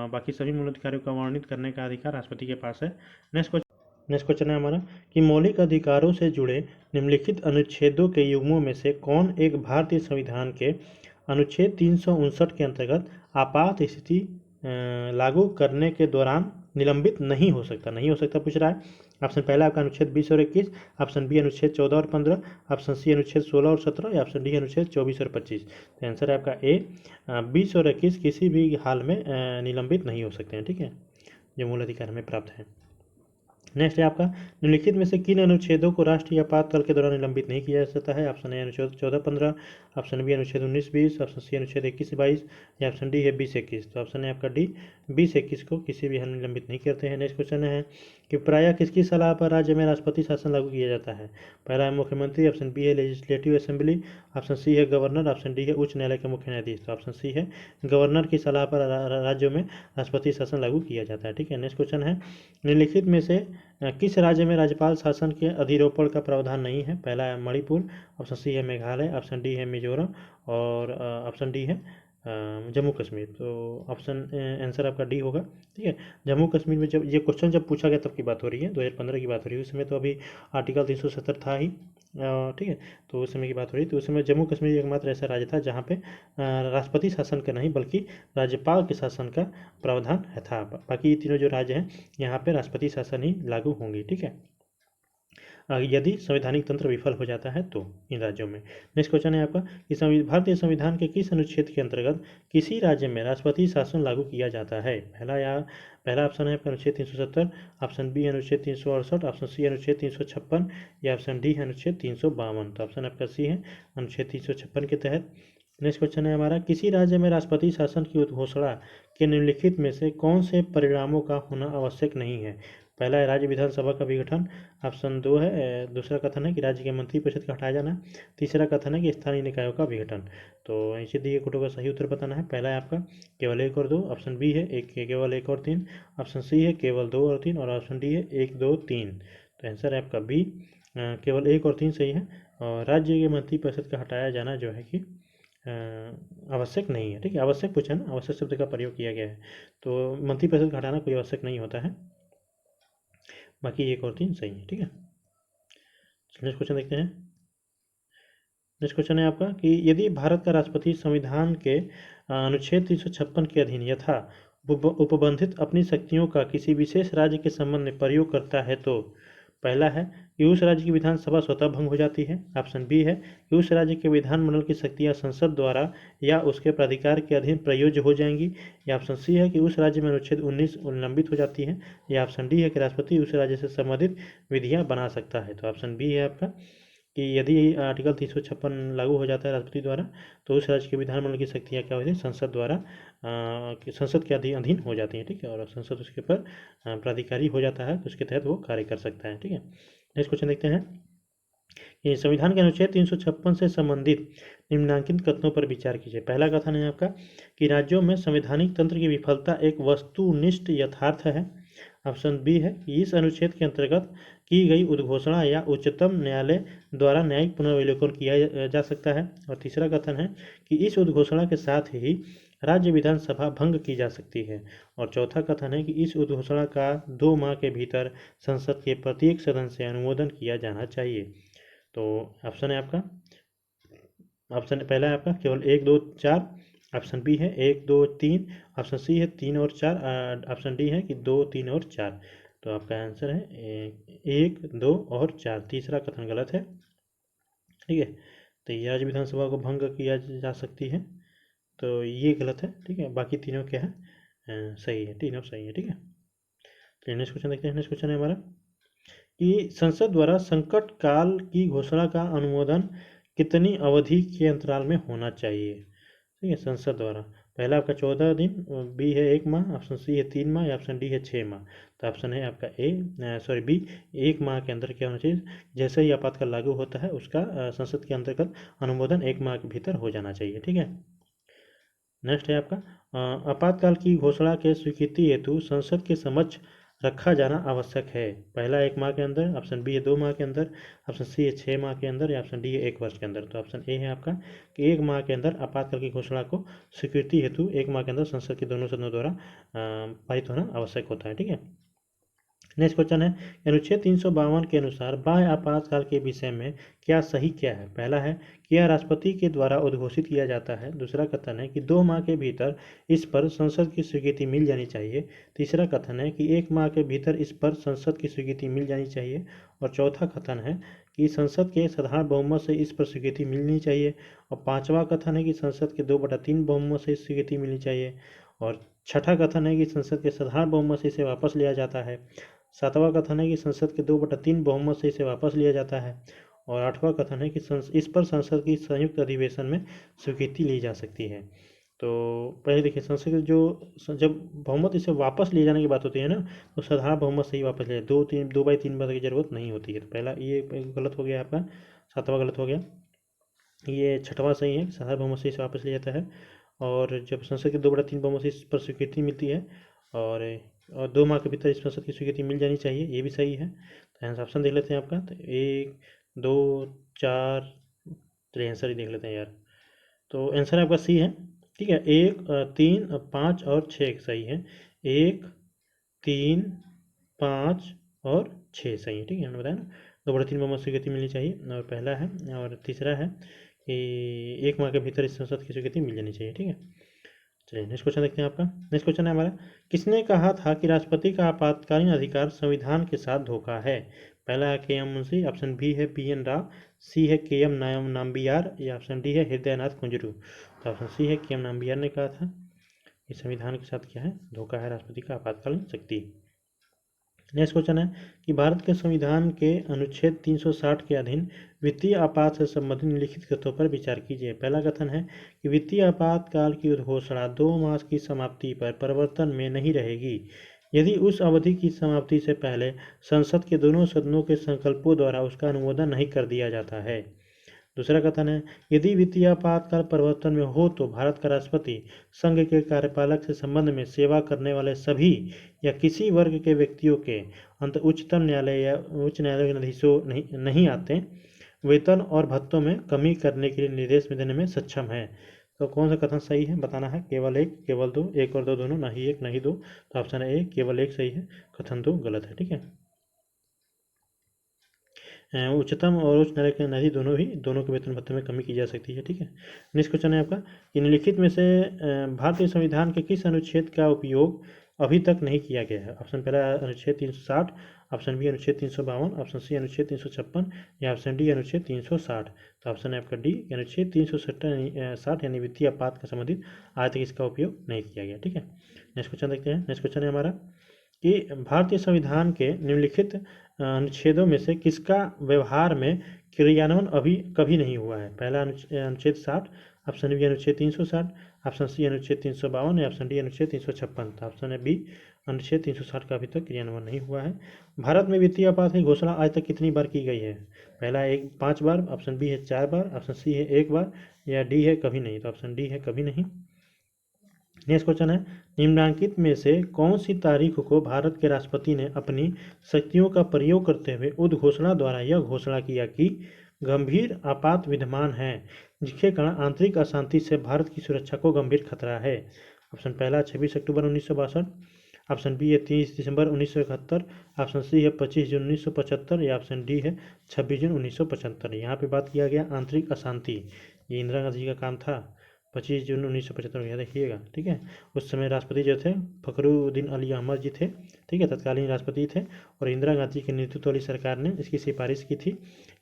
बाकी सभी मूल अधिकारों का वर्णित करने का अधिकार राष्ट्रपति के पास है। नेक्स्ट क्वेश्चन है हमारा कि मौलिक अधिकारों से जुड़े निम्नलिखित अनुच्छेदों के युग्मों में से कौन एक भारतीय संविधान के अनुच्छेद 359 के अंतर्गत आपात स्थिति लागू करने के दौरान निलंबित नहीं हो सकता पूछ रहा है। ऑप्शन पहला आपका अनुच्छेद 20 और 21, ऑप्शन बी अनुच्छेद 14 और 15, ऑप्शन सी अनुच्छेद 16 और 17 या ऑप्शन डी अनुच्छेद 24 और 25। तो आंसर है आपका ए 20 और 21 किसी भी हाल में निलंबित नहीं हो सकते हैं। ठीक है, जो मूल अधिकार हमें प्राप्त है। नेक्स्ट है आपका निम्नलिखित में से किन अनुच्छेदों को राष्ट्रीय आपातकाल के दौरान निलंबित नहीं किया जा सकता है? ऑप्शन ए अनुच्छेद 14 15, ऑप्शन बी अनुच्छेद 19 20, ऑप्शन सी अनुच्छेद 21 22 या ऑप्शन डी है 20 21। तो ऑप्शन है आपका डी 20 21 को किसी भी हाल में निलंबित नहीं करते हैं। नेक्स्ट क्वेश्चन है कि प्रायः किसकी सलाह पर राज्य में राष्ट्रपति शासन लागू किया जाता है? पहला है मुख्यमंत्री, ऑप्शन बी है लेजिस्लेटिव असेंबली, ऑप्शन सी है गवर्नर, ऑप्शन डी है उच्च न्यायालय के मुख्य न्यायाधीश। तो ऑप्शन सी है गवर्नर की सलाह पर राज्यों में राष्ट्रपति शासन लागू किया जाता है। ठीक है, नेक्स्ट क्वेश्चन है निम्नलिखित में से किस राज्य में राज्यपाल शासन के अधिरोपण का प्रावधान नहीं है? पहला है मणिपुर, ऑप्शन सी है मेघालय, ऑप्शन डी है मिजोरम और ऑप्शन डी है जम्मू कश्मीर। तो ऑप्शन आंसर आपका डी होगा। ठीक है, जम्मू कश्मीर में जब ये क्वेश्चन जब पूछा गया तब की बात हो रही है, 2015 की बात हो रही है। उस समय तो अभी आर्टिकल 370 था ही। ठीक है, तो उस समय की बात हो रही है। तो उस समय जम्मू कश्मीर एकमात्र ऐसा राज्य था जहाँ पे राष्ट्रपति शासन का नहीं बल्कि राज्यपाल के शासन का प्रावधान था। बाकी ये तीनों जो राज्य हैं यहाँ पे राष्ट्रपति शासन ही लागू होंगे। ठीक है, यदि संवैधानिक तंत्र विफल हो जाता है तो इन राज्यों में। नेक्स्ट क्वेश्चन है आपका कि भारतीय संविधान के किस अनुच्छेद के अंतर्गत किसी राज्य में राष्ट्रपति शासन लागू किया जाता है? पहला ऑप्शन है आपका अनुच्छेद 370, ऑप्शन बी अनुच्छेद 368, ऑप्शन सी अनुच्छेद 356 या ऑप्शन डी अनुच्छेद 352। तो ऑप्शन आपका सी है अनुच्छेद 356 के तहत। नेक्स्ट क्वेश्चन है हमारा किसी राज्य में राष्ट्रपति शासन की घोषणा के निम्नलिखित में से कौन से परिणामों का होना आवश्यक नहीं है? पहला है राज्य विधानसभा का विघटन, ऑप्शन 2 है दूसरा कथन है कि राज्य के मंत्रिपरिषद का हटाया जाना, तीसरा कथन है कि स्थानीय निकायों का विघटन। तो नीचे दिए कोटों का सही उत्तर बताना है। पहला है आपका केवल 1 और 2, ऑप्शन बी है केवल 1 और 3, ऑप्शन सी है केवल 2 और 3 और ऑप्शन डी है 1 2 3। तो आंसर है आपका बी केवल 1 और 3 सही है। और राज्य के मंत्रिपरिषद का हटाया जाना जो है कि आवश्यक नहीं है। ठीक है, आवश्यक पूछा ना, आवश्यक शब्द का प्रयोग किया गया है, तो मंत्रिपरिषद का हटाना कोई आवश्यक नहीं होता है। बाकी एक और तीन सही है। ठीक है, नेक्स्ट क्वेश्चन देखते हैं। नेक्स्ट क्वेश्चन है आपका कि यदि भारत का राष्ट्रपति संविधान के अनुच्छेद 356 के अधीन यथा उपबंधित अपनी शक्तियों का किसी विशेष राज्य के संबंध में प्रयोग करता है तो पहला है कि उस राज्य की विधानसभा स्वतः भंग हो जाती है। ऑप्शन बी है कि उस राज्य के विधानमंडल की शक्तियां संसद द्वारा या उसके प्राधिकार के अधीन प्रयोज्य हो जाएंगी। या ऑप्शन सी है कि उस राज्य में अनुच्छेद 19 उल्लंघित हो जाती है। या ऑप्शन डी है कि राष्ट्रपति उस राज्य से संबंधित विधियां बना सकता है। तो ऑप्शन बी है आपका कि यदि आर्टिकल 356 लागू हो जाता है राष्ट्रपति द्वारा तो उस राज्य के विधानमंडल की शक्तियाँ क्या होती है, संसद द्वारा संसद के अधीन हो जाती हैं। ठीक है, और संसद उसके ऊपर प्राधिकारी हो जाता है तो उसके तहत वो कार्य कर सकता है। ठीक है, नेक्स्ट क्वेश्चन देखते हैं कि संविधान के अनुच्छेद 356 से संबंधित निम्नलिखित कथनों पर विचार कीजिए। पहला कथन है आपका कि राज्यों में संवैधानिक तंत्र की विफलता एक वस्तुनिष्ठ यथार्थ है। ऑप्शन बी है कि इस अनुच्छेद के अंतर्गत की गई उद्घोषणा या उच्चतम न्यायालय द्वारा न्यायिक पुनर्विलोकन किया जा सकता है। और तीसरा कथन है कि इस उद्घोषणा के साथ ही राज्य विधानसभा भंग की जा सकती है। और चौथा कथन है कि इस उद्घोषणा का 2 माह के भीतर संसद के प्रत्येक सदन से अनुमोदन किया जाना चाहिए। तो ऑप्शन है आपका, ऑप्शन पहला है आपका केवल 1 2 4, ऑप्शन बी है 1 2 3, ऑप्शन सी है 3 और 4, ऑप्शन डी है कि 2 3 और 4। तो आपका आंसर है 1 2 और 4। तीसरा कथन गलत है। ठीक है, तो ये राज्य विधानसभा को भंग किया जा सकती है, तो ये गलत है। ठीक है, बाकी तीनों क्या है, सही है, तीनों सही है। ठीक है, तो नेक्स्ट क्वेश्चन देखते हैं। नेक्स्ट क्वेश्चन है हमारा कि संसद द्वारा संकट काल की घोषणा का अनुमोदन कितनी अवधि के अंतराल में होना चाहिए। ठीक है, संसद द्वारा पहला आपका 14 दिन, बी है 1 माह, ऑप्शन सी है 3 माह, या ऑप्शन डी है 6 माह। तो ऑप्शन है आपका बी 1 माह के अंदर क्या होना चाहिए, जैसे ही आपातकाल लागू होता है उसका संसद के अंतर्गत अनुमोदन 1 माह के भीतर हो जाना चाहिए। ठीक है, नेक्स्ट है आपका आपातकाल की घोषणा के स्वीकृति हेतु संसद के समक्ष रखा जाना आवश्यक है। पहला 1 माह के अंदर, ऑप्शन बी है 2 माह के अंदर, ऑप्शन सी है 6 माह के अंदर, या ऑप्शन डी है 1 वर्ष के अंदर। तो ऑप्शन ए है आपका कि 1 माह के अंदर आपातकाल की घोषणा को स्वीकृति हेतु 1 माह के अंदर संसद के दोनों सदनों द्वारा पारित होना आवश्यक होता है। ठीक है, नेक्स्ट क्वेश्चन है अनुच्छेद 352 के अनुसार बाह्य आपातकाल के विषय में क्या सही क्या है। पहला है कि यह राष्ट्रपति के द्वारा उद्घोषित किया जाता है। दूसरा कथन है कि 2 माह के भीतर इस पर संसद की स्वीकृति मिल जानी चाहिए। तीसरा कथन है कि 1 माह के भीतर इस पर संसद की स्वीकृति मिल जानी चाहिए। और चौथा कथन है कि संसद के साधारण बहुमत से इस पर स्वीकृति मिलनी चाहिए। और पांचवा कथन है कि संसद के 2/3 बहुमत से स्वीकृति मिलनी चाहिए। और छठा कथन है कि संसद के साधारण बहुमत से इसे वापस लिया जाता है। सातवां कथन है कि संसद के 2/3 बहुमत से इसे वापस लिया जाता है। और आठवां कथन है कि इस पर संसद की संयुक्त अधिवेशन में स्वीकृति ली जा सकती है। तो पहले देखिए, संसद के जो जब बहुमत इसे वापस लिए जाने की बात होती है ना, तो साधारण बहुमत से ही वापस लिया, 2/3 मत की जरूरत नहीं होती है। तो पहला ये गलत हो गया आपका, सातवां गलत हो गया। ये छठवां सही है, साधारण बहुमत से इसे वापस लिया जाता है। और जब संसद के 2/3 बहुमत से इस पर स्वीकृति मिलती है, और 2 माह के भीतर इस संसद की स्वीकृति मिल जानी चाहिए, ये भी सही है। तो आंसर ऑप्शन देख लेते हैं आपका, तो 1 2 4, चलिए आंसर ही देख लेते हैं यार। तो आंसर आपका सी है। ठीक है, 1 3 5 और 6 सही है। 1 3 5 और 6 सही है। ठीक है, हमने बताया ना 2/3 बहुमत स्वीकृति मिलनी चाहिए, और पहला है। और तीसरा है कि 1 माह के भीतर इस संसद की स्वीकृति मिल जानी चाहिए। ठीक है, चलिए नेक्स्ट क्वेश्चन देखते हैं आपका। नेक्स्ट क्वेश्चन है हमारा, किसने कहा था कि राष्ट्रपति का आपातकालीन अधिकार संविधान के साथ धोखा है। पहला है के एम मुंशी, ऑप्शन बी है पी एन राव, सी है के एम नाम्बियार, या ऑप्शन डी है हृदयनाथ कुंजरू। तो ऑप्शन सी है के एम नाम्बियार ने कहा था कि संविधान के साथ क्या है, धोखा है राष्ट्रपति का आपातकालीन शक्ति। नेक्स्ट क्वेश्चन है कि भारत के संविधान के अनुच्छेद 360 के अधीन वित्तीय आपात से संबंधित निम्नलिखित कथनों पर विचार कीजिए। पहला कथन है कि वित्तीय आपातकाल की उद्घोषणा 2 माह की समाप्ति पर परिवर्तन में नहीं रहेगी यदि उस अवधि की समाप्ति से पहले संसद के दोनों सदनों के संकल्पों द्वारा उसका अनुमोदन नहीं कर दिया जाता है। दूसरा कथन है, यदि वित्तीय आपातकाल परिवर्तन में हो तो भारत का राष्ट्रपति संघ के कार्यपालक से संबंध में सेवा करने वाले सभी या किसी वर्ग के व्यक्तियों के अंत उच्चतम न्यायालय या उच्च न्यायालय के न्यायाधीशों नहीं आते, वेतन और भत्तों में कमी करने के लिए निर्देश में देने में सक्षम है। तो कौन सा कथन सही है बताना है। केवल एक, केवल दो, एक और दो दोनों, ना ही एक ना ही दो। तो ऑप्शन ए केवल एक सही है, कथन दो गलत है। ठीक है। उच्चतम और उच्च न्यायालय के न्यायाधीश दोनों के वेतन भत्ते में कमी की जा सकती है। ठीक है। नेक्स्ट क्वेश्चन है आपका कि निम्नलिखित में से भारतीय संविधान के किस अनुच्छेद का उपयोग अभी तक नहीं किया गया है। ऑप्शन पहला अनुच्छेद 360, ऑप्शन बी अनुच्छेद 352, ऑप्शन सी अनुच्छेद 356 या ऑप्शन डी अनुच्छेद 360। तो ऑप्शन है आपका डी अनुच्छेद 360 यानी वित्तीय आपात का संबंधित आज तक इसका उपयोग नहीं किया गया। ठीक है। नेक्स्ट क्वेश्चन देखते हैं। नेक्स्ट क्वेश्चन है हमारा कि भारतीय संविधान के निम्नलिखित अनुच्छेदों में से किसका व्यवहार में क्रियान्वयन अभी कभी नहीं हुआ है। पहला अनुच्छेद 60, ऑप्शन बी अनुच्छेद 360, ऑप्शन सी अनुच्छेद 352 या ऑप्शन डी अनुच्छेद 356। तो ऑप्शन है बी अनुच्छेद 360 का अभी तक क्रियान्वयन नहीं हुआ है। भारत में वित्तीय आपात की घोषणा आज तक कितनी बार की गई है। पहला एक 5 बार, ऑप्शन बी है 4 बार, ऑप्शन सी है 1 बार या डी है कभी नहीं। तो ऑप्शन डी है कभी नहीं। नेक्स्ट क्वेश्चन है निम्नलिखित में से कौन सी तारीख को भारत के राष्ट्रपति ने अपनी शक्तियों का प्रयोग करते हुए उद्घोषणा द्वारा यह घोषणा किया कि गंभीर आपात विद्यमान है जिसके कारण आंतरिक अशांति से भारत की सुरक्षा को गंभीर खतरा है। ऑप्शन पहला 26 अक्टूबर 1962, ऑप्शन बी है 30 दिसंबर 1971, ऑप्शन सी है 25 जून 1975 या ऑप्शन डी है 26 जून 1975। यहाँ पे बात किया गया आंतरिक अशांति, ये इंदिरा गांधी का काम था। 25 जून 1975 में, देखिएगा। ठीक है। उस समय राष्ट्रपति जो थे फखरुद्दीन अली अहमद जी थे। ठीक है। तत्कालीन राष्ट्रपति थे और इंदिरा गांधी के नेतृत्व वाली सरकार ने इसकी सिफारिश की थी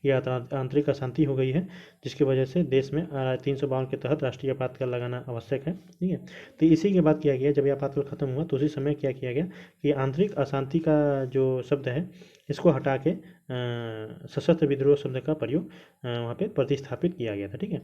कि आंतरिक अशांति हो गई है जिसकी वजह से देश में 352 के तहत राष्ट्रीय आपातकाल लगाना आवश्यक है। ठीक है। तो इसी के बाद किया गया, जब यह आपातकाल खत्म हुआ तो उसी समय क्या किया गया कि आंतरिक अशांति का जो शब्द है इसको हटा के सशस्त्र विद्रोह शब्द का प्रयोग वहाँ पे प्रतिस्थापित किया गया था। ठीक है।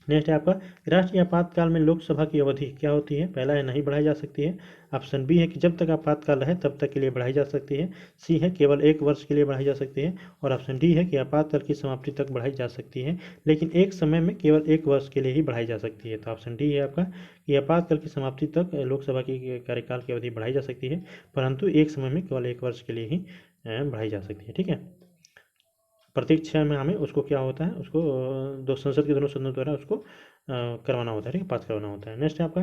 नेक्स्ट है आपका राष्ट्रीय आपातकाल में लोकसभा की अवधि क्या होती है। पहला है नहीं बढ़ाई जा सकती है, ऑप्शन बी है कि जब तक आपातकाल रहे तब तक के लिए बढ़ाई जा सकती है, सी है केवल 1 वर्ष के लिए बढ़ाई जा सकती है और ऑप्शन डी है कि आपातकाल की समाप्ति तक बढ़ाई जा सकती है लेकिन एक समय में केवल 1 वर्ष के लिए ही बढ़ाई जा सकती है। तो ऑप्शन डी है आपका कि आपातकाल की समाप्ति तक लोकसभा की कार्यकाल की अवधि बढ़ाई जा सकती है परंतु एक समय में केवल 1 वर्ष के लिए ही बढ़ाई जा सकती है। ठीक है। प्रत्येक 6 माह में उसको क्या होता है, उसको दो संसद के दोनों सदनों द्वारा उसको करवाना होता है। ठीक है। पास करवाना होता है। नेक्स्ट है आपका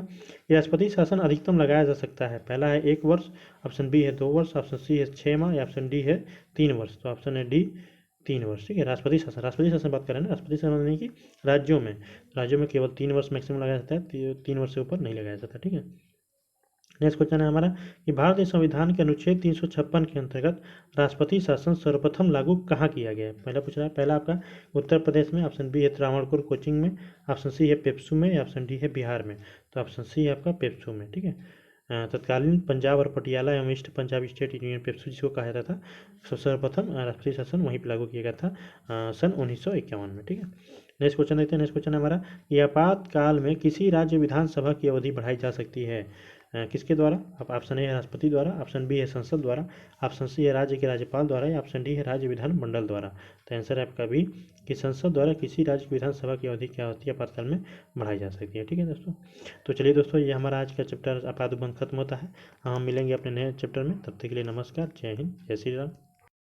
राष्ट्रपति शासन अधिकतम लगाया जा सकता है। पहला है 1 वर्ष, ऑप्शन बी है 2 वर्ष, ऑप्शन सी है 6 माह या ऑप्शन डी है 3 वर्ष। तो ऑप्शन है डी 3 वर्ष। ठीक है। राष्ट्रपति शासन बात करें ना, राष्ट्रपति शासन नहीं कि राज्यों में केवल 3 वर्ष मैक्सिमम लगाया जाता है, 3 वर्ष से ऊपर नहीं लगाया जाता। ठीक है। नेक्स्ट क्वेश्चन है हमारा कि भारतीय संविधान के अनुच्छेद 356 के अंतर्गत राष्ट्रपति शासन सर्वप्रथम लागू कहाँ किया गया है। पहला पूछ रहा है, पहला आपका उत्तर प्रदेश में, ऑप्शन बी है त्रावणकोर कोचिंग में, ऑप्शन सी है पेप्सू में या ऑप्शन डी है बिहार में। तो ऑप्शन सी है आपका पेप्सू में। ठीक है। तत्कालीन पंजाब और पटियाला एवं east Punjab state union PEPSU जिसको कहा जाता था, सर्वप्रथम राष्ट्रपति शासन वहीं पर लागू किया गया था सन 1951 में। ठीक है। नेक्स्ट क्वेश्चन देखते हैं। नेक्स्ट क्वेश्चन हमारा कि आपातकाल में किसी राज्य विधानसभा की अवधि बढ़ाई जा सकती है किसके द्वारा। अब ऑप्शन ए है राष्ट्रपति द्वारा, ऑप्शन बी है संसद द्वारा, ऑप्शन सी है राज्य के राज्यपाल द्वारा या ऑप्शन डी है राज्य विधानमंडल द्वारा। तो आंसर है आपका बी कि संसद द्वारा किसी राज्य की विधानसभा की अवधि क्या होती है आपातकाल में बढ़ाई जा सकती है। ठीक है दोस्तों। तो चलिए दोस्तों, ये हमारा आज का चैप्टर आपात उपबंध खत्म होता है। हम मिलेंगे अपने नए चैप्टर में, तब तक के लिए नमस्कार, जय हिंद, जय श्री राम।